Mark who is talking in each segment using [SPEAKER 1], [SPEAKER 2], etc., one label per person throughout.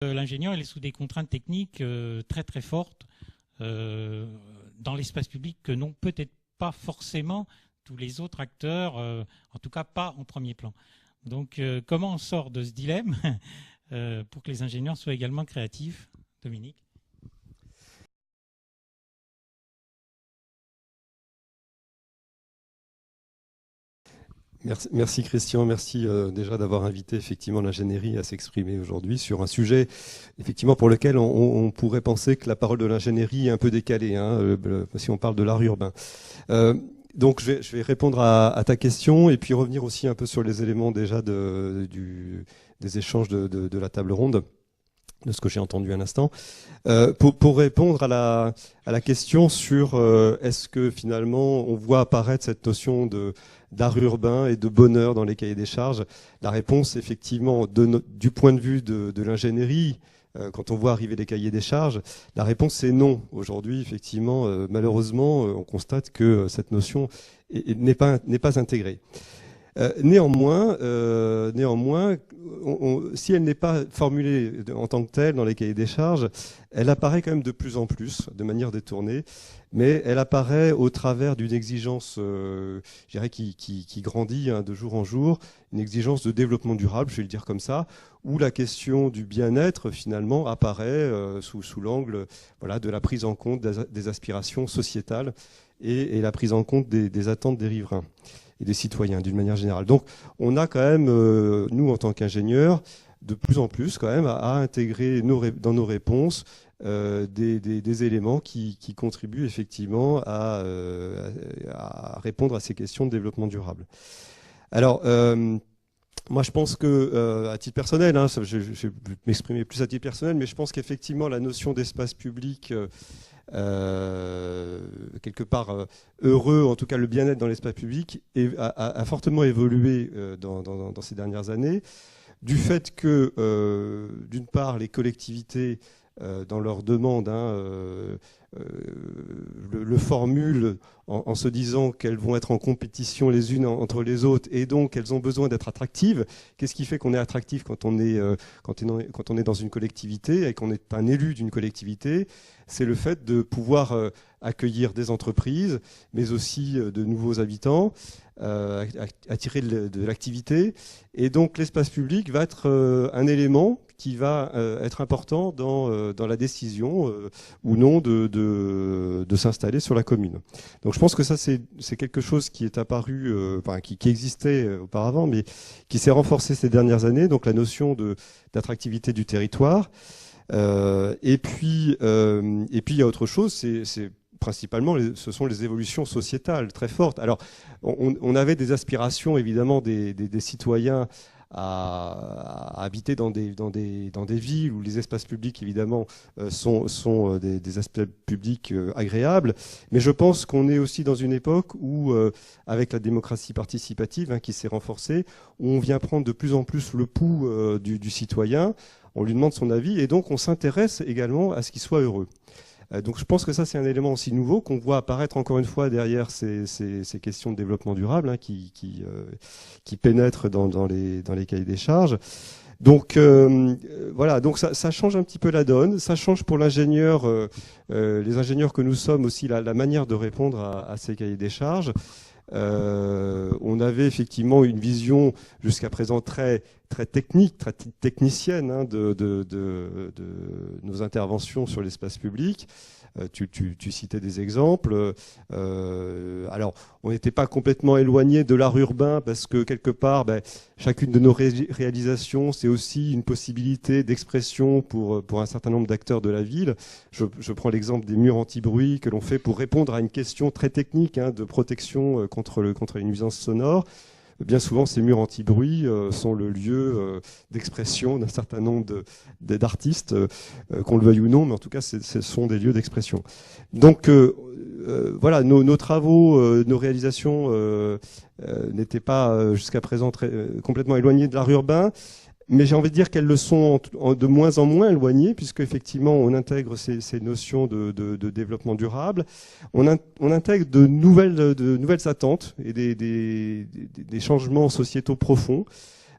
[SPEAKER 1] L'ingénieur il est sous des contraintes techniques très très fortes dans l'espace public que n'ont peut-être pas forcément tous les autres acteurs, en tout cas pas en premier plan. Donc comment on sort de ce dilemme pour que les ingénieurs soient également créatifs, Dominique?
[SPEAKER 2] Merci Christian, merci déjà d'avoir invité effectivement l'ingénierie à s'exprimer aujourd'hui sur un sujet effectivement pour lequel on pourrait penser que la parole de l'ingénierie est un peu décalée, hein, si on parle de l'art urbain. Donc je vais répondre à ta question et puis revenir aussi un peu sur les éléments déjà des échanges de la table ronde, de ce que j'ai entendu à l'instant. Pour répondre à la question sur est-ce que finalement on voit apparaître cette notion d'art urbain et de bonheur dans les cahiers des charges, la réponse effectivement du point de vue de l'ingénierie, quand on voit arriver les cahiers des charges, la réponse c'est non. Aujourd'hui, effectivement, malheureusement, on constate que cette notion n'est pas intégrée. Néanmoins, si elle n'est pas formulée en tant que telle dans les cahiers des charges, elle apparaît quand même de plus en plus, de manière détournée, mais elle apparaît au travers d'une exigence, je dirais, qui grandit hein, de jour en jour, une exigence de développement durable, je vais le dire comme ça, où la question du bien-être, finalement, apparaît sous l'angle voilà, de la prise en compte des aspirations sociétales et la prise en compte des attentes des riverains et des citoyens d'une manière générale. Donc on a quand même, nous en tant qu'ingénieurs, de plus en plus quand même à intégrer dans nos réponses des éléments qui contribuent effectivement à répondre à ces questions de développement durable. Alors, moi, je pense que, à titre personnel, hein, je vais m'exprimer plus à titre personnel, mais je pense qu'effectivement, la notion d'espace public, quelque part heureux, en tout cas le bien-être dans l'espace public, a fortement évolué dans ces dernières années, du fait que, d'une part, les collectivités, dans leurs demandes, le formulent en se disant qu'elles vont être en compétition les unes entre les autres et donc elles ont besoin d'être attractives. Qu'est-ce qui fait qu'on est attractif quand on est dans une collectivité et qu'on est un élu d'une collectivité? C'est le fait de pouvoir accueillir des entreprises, mais aussi de nouveaux habitants, attirer de l'activité. Et donc l'espace public va être un élément qui va être important dans la décision ou non de s'installer sur la commune. Donc je pense que ça c'est quelque chose qui est apparu, qui existait auparavant, mais qui s'est renforcé ces dernières années, donc la notion d'attractivité du territoire. Et puis il y a autre chose, c'est principalement, ce sont les évolutions sociétales très fortes. Alors, on avait des aspirations, évidemment, des citoyens à habiter dans des villes où les espaces publics, évidemment, sont des espaces publics agréables. Mais je pense qu'on est aussi dans une époque où, avec la démocratie participative hein, qui s'est renforcée, on vient prendre de plus en plus le pouls du citoyen. On lui demande son avis et donc on s'intéresse également à ce qu'il soit heureux. Donc je pense que ça c'est un élément aussi nouveau qu'on voit apparaître encore une fois derrière ces questions de développement durable hein, qui pénètrent dans les cahiers des charges. Donc voilà, donc ça change un petit peu la donne, ça change pour l'ingénieur, les ingénieurs que nous sommes aussi la manière de répondre à ces cahiers des charges. On avait effectivement une vision jusqu'à présent très technique, très technicienne hein, de nos interventions sur l'espace public. Tu citais des exemples. Alors, on n'était pas complètement éloigné de l'art urbain parce que quelque part, chacune de nos réalisations, c'est aussi une possibilité d'expression pour un certain nombre d'acteurs de la ville. Je prends l'exemple des murs anti-bruit que l'on fait pour répondre à une question très technique hein, de protection contre les nuisances sonores. Bien souvent, ces murs anti-bruit sont le lieu d'expression d'un certain nombre d'artistes, qu'on le veuille ou non, mais en tout cas, ce sont des lieux d'expression. Donc, voilà, nos travaux, nos réalisations n'étaient pas jusqu'à présent complètement éloignées de l'art urbain, mais j'ai envie de dire qu'elles le sont de moins en moins éloignées, puisque effectivement on intègre ces notions de développement durable, on intègre de nouvelles attentes et des changements sociétaux profonds.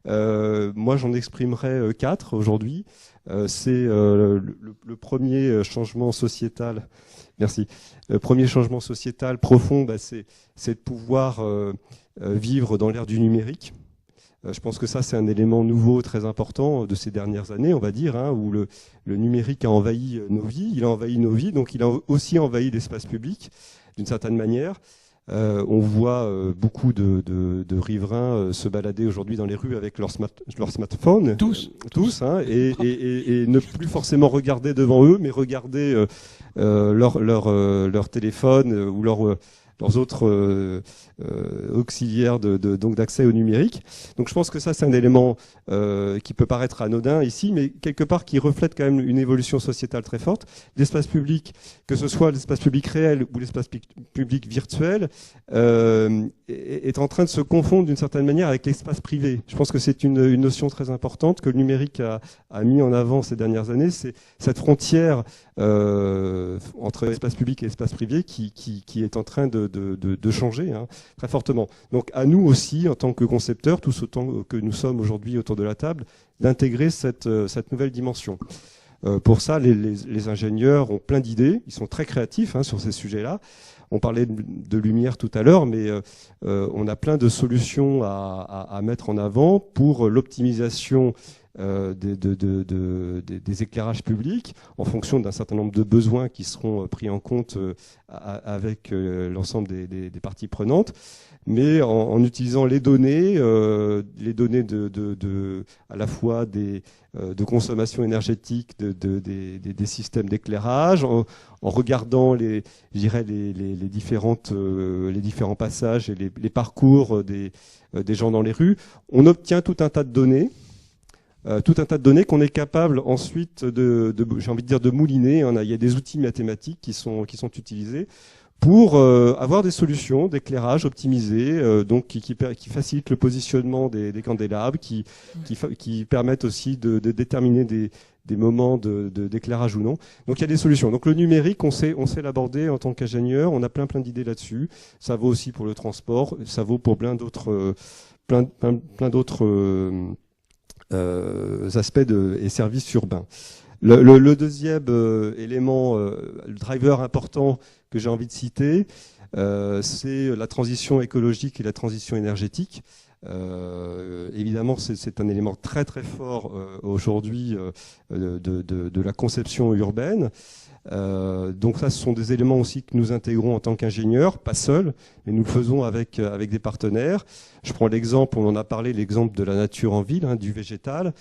[SPEAKER 2] Moi, j'en exprimerai 4 aujourd'hui. C'est le premier changement sociétal. Merci. Le premier changement sociétal profond, c'est de pouvoir vivre dans l'ère du numérique. Je pense que ça, c'est un élément nouveau très important de ces dernières années, on va dire, où le numérique a envahi nos vies. Il a envahi nos vies, donc il a aussi envahi l'espace public, d'une certaine manière. On voit beaucoup de riverains se balader aujourd'hui dans les rues avec leur smartphone.
[SPEAKER 1] Tous.
[SPEAKER 2] Et ne plus forcément regarder devant eux, mais regarder leur téléphone ou leurs autres auxiliaires donc d'accès au numérique. Donc je pense que ça, c'est un élément qui peut paraître anodin ici, mais quelque part qui reflète quand même une évolution sociétale très forte. L'espace public, que ce soit l'espace public réel ou l'espace public virtuel, est en train de se confondre d'une certaine manière avec l'espace privé. Je pense que c'est une notion très importante que le numérique a mis en avant ces dernières années. C'est cette frontière entre l'espace public et l'espace privé qui est en train de changer très fortement. Donc à nous aussi, en tant que concepteurs, tous autant que nous sommes aujourd'hui autour de la table, d'intégrer cette nouvelle dimension. Pour ça, les ingénieurs ont plein d'idées, ils sont très créatifs sur ces sujets-là. On parlait de lumière tout à l'heure, mais on a plein de solutions à mettre en avant pour l'optimisation des éclairages publics en fonction d'un certain nombre de besoins qui seront pris en compte avec l'ensemble des parties prenantes, mais en utilisant les données à la fois de consommation énergétique des systèmes d'éclairage, en regardant les différents passages et les parcours des gens dans les rues, on obtient tout un tas de données. Qu'on est capable ensuite j'ai envie de dire, de mouliner. Il y a des outils mathématiques qui sont utilisés pour avoir des solutions d'éclairage optimisées, donc qui facilitent le positionnement des candélabres, qui permettent aussi de déterminer des moments d'éclairage ou non. Donc il y a des solutions. Donc le numérique, on sait l'aborder en tant qu'ingénieur. On a plein d'idées là-dessus. Ça vaut aussi pour le transport. Ça vaut pour plein d'autres aspects et services urbains. Le deuxième élément, le driver important que j'ai envie de citer, c'est la transition écologique et la transition énergétique. Évidemment, c'est un élément très très fort aujourd'hui de la conception urbaine. Donc ça, ce sont des éléments aussi que nous intégrons en tant qu'ingénieurs, pas seuls, mais nous le faisons avec des partenaires. Je prends l'exemple, on en a parlé, l'exemple de la nature en ville, du végétal.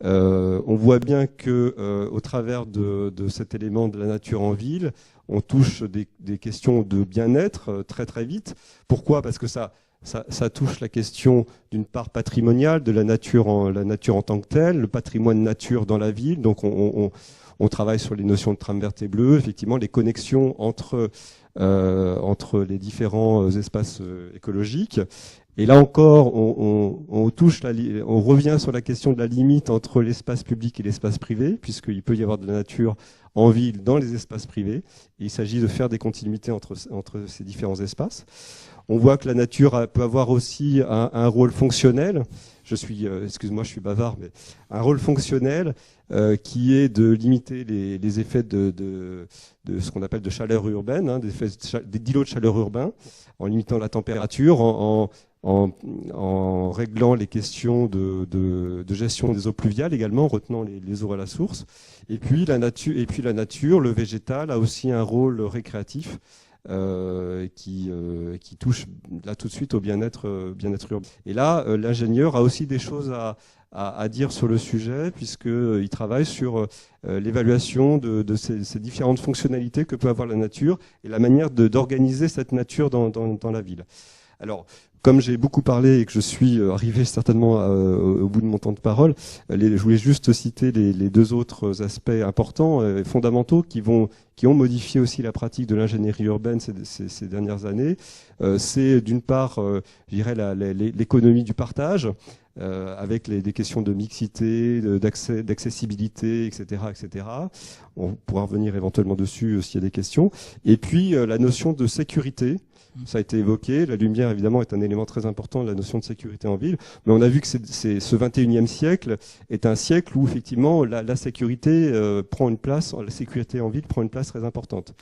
[SPEAKER 2] On voit bien que au travers de cet élément de la nature en ville, on touche des questions de bien-être très très vite. Pourquoi ? Parce que ça touche la question d'une part patrimoniale de la nature en tant que telle, le patrimoine nature dans la ville. Donc on travaille sur les notions de trame verte et bleue, effectivement les connexions entre les différents espaces écologiques. Et là encore, on revient sur la question de la limite entre l'espace public et l'espace privé, puisqu'il peut y avoir de la nature en ville dans les espaces privés. Et il s'agit de faire des continuités entre ces différents espaces. On voit que la nature peut avoir aussi un rôle fonctionnel. Excuse-moi, je suis bavard, mais un rôle fonctionnel qui est de limiter les effets de ce qu'on appelle de chaleur urbaine, d'îlots de chaleur urbains, en limitant la température, en réglant les questions de gestion des eaux pluviales également, en retenant les eaux à la source. Et puis la nature, le végétal a aussi un rôle récréatif qui touche là tout de suite au bien-être urbain. Et là, l'ingénieur a aussi des choses à dire sur le sujet, puisqu'il travaille sur l'évaluation de ces différentes fonctionnalités que peut avoir la nature et la manière d'organiser cette nature dans la ville. Alors, comme j'ai beaucoup parlé et que je suis arrivé certainement au bout de mon temps de parole, je voulais juste citer les deux autres aspects importants, fondamentaux, qui ont modifié aussi la pratique de l'ingénierie urbaine ces dernières années. C'est d'une part, je dirais, l'économie du partage. avec des questions de mixité, d'accessibilité, etc., etc. On pourra revenir éventuellement dessus s'il y a des questions. Et puis la notion de sécurité. Ça a été évoqué. La lumière, évidemment, est un élément très important de la notion de sécurité en ville. Mais on a vu que ce 21e siècle est un siècle où, effectivement, la sécurité prend une place, la sécurité en ville prend une place très importante.